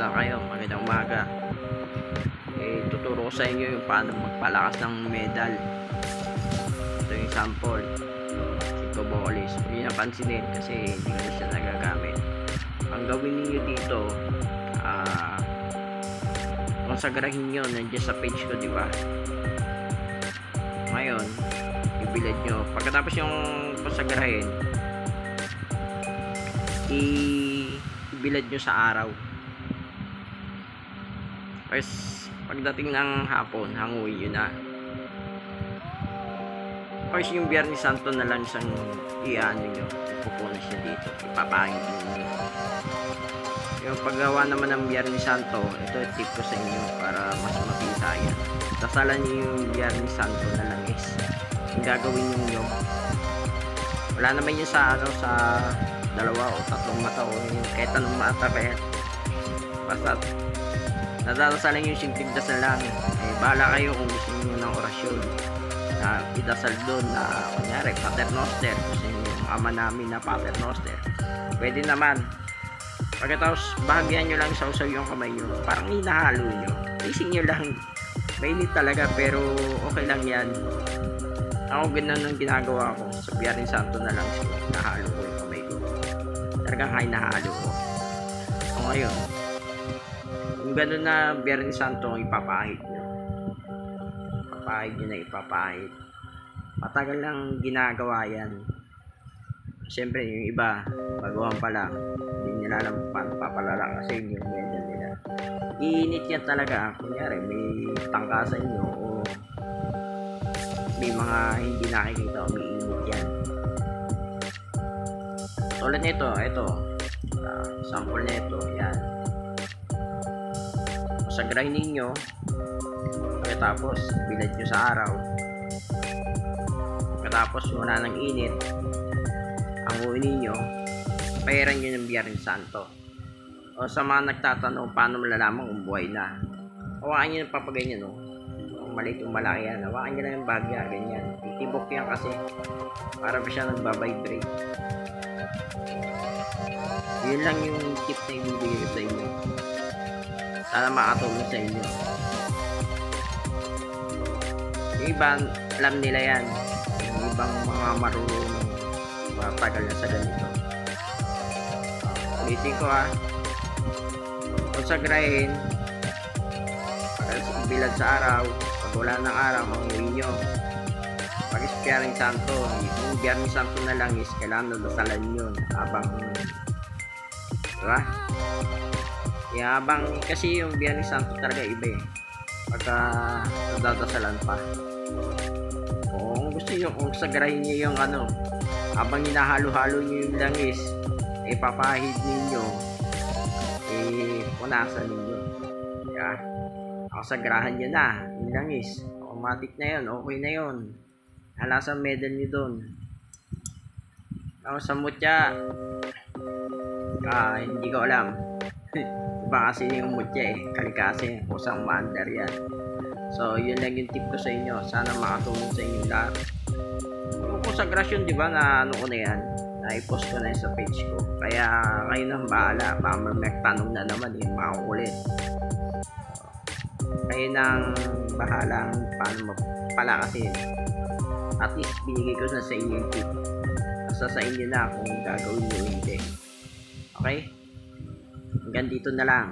Kamusta kayo? Magandang umaga. Tuturo ko sa inyo yung paano magpalakas ng medal. Ito yung sample. Ito bolis. Hindi napansinin kasi hindi ko siya nagagamit. Ang gawin niyo dito, konsagrahin nyo nandiyan sa page ko, di ba? Ngayon, ibilad nyo. Pagkatapos yung konsagrahin, ibilad nyo sa araw. First, pagdating ng hapon, hanguin nyo na. First, yung Biyernes Santo na lang siyang iano nyo. Ipupunas nyo dito. Ipapahid nyo. Yung paggawa naman ng Biyernes Santo, ito tip ko sa inyo para mas mapisa yan. Dasalan nyo yung Biyernes Santo na lang is yung gagawin nyo. Wala naman yun sa sa 2 o 3 mata o kahit anong mata pa yan. Basta nadadasalan yung simpleng dasal lang. Bahala kayo kung gusto nyo ng orasyon na idasal doon na kunyari Paternoster, gusto nyo yung ama namin na Paternoster, pwede naman. Pagkatapos bahagyan nyo lang sausaw yung kamay nyo, parang hinahalo nyo, ising nyo lang. Mainit talaga pero okay lang yan. Ako ganun ang ginagawa ko sa Biyernes Santo na lang, nahalo ko yung kamay ko, talagang hinahalo ko. So ngayon, kung gano'n na Biyernes Santo, ipapahid nyo. Ipapahid nyo na ipapahid. Matagal lang ginagawa yan. Siyempre, yung iba, baguhan pa lang. Hindi nila alam paano papalalakas yung medal nila. Iinit yan talaga. Kunyari, may tangkasan nyo o may mga hindi nakikita o may init yan. Tulad nito, ito. Sample nito, yan. Sagrahin ninyo, pagkatapos bilad nyo sa araw, pagkatapos wala ng init, hanguin ninyo, pahiran nyo ng Biyernes Santo. O sa mga nagtatanong paano malalaman kung buhay na, hawakan nyo ng papaganyan, no? Kung maliit yung malaki yan, hawakan nyo lang yung bagya, ganyan, itibok yan kasi para pa siya nagbabibrate. Yun lang yung tip na ibibigay sa inyo. Sana makatulong sa inyo. Yung iba, alam nila yan. Yung ibang mga marunong, matagal na sa ganito. Ulitin ko konsagrahin, bilad sa araw, pag wala ng araw, manguwi nyo. Pag Biyernes Santo, yung Biyernes Santo na lang is kailangan nadasalan yun habang, diba? Habang kasi yung Biyernes Santo talaga iba pagka nadadasalan pa. Kung gusto nyo, kung sagrahin nyo yung habang hinahalo-halo nyo yung langis, ipapahid ninyo, punasan ninyo. Ako sagrahan nyo na yung langis, automatic na yun, okay na yun. Hala sa medal nyo dun. Ako sa mutya, hindi ko alam. Iba kasi yung mutya kalikasi, kusang maandar yan. So yun lang yung tip ko sa inyo, sana makatulong sa inyo lahat. Yung konsagrasyon, di ba, na ko na yan, na-post ko na sa page ko, kaya kayo nang bahala. Baka may tanong na naman makukulit. Kayo nang bahalang paano mapalakasin. At least binigay ko na sa inyo yung tip, basta sa inyo na kung gagawin nyo hindi. Okay? Hanggang dito na lang.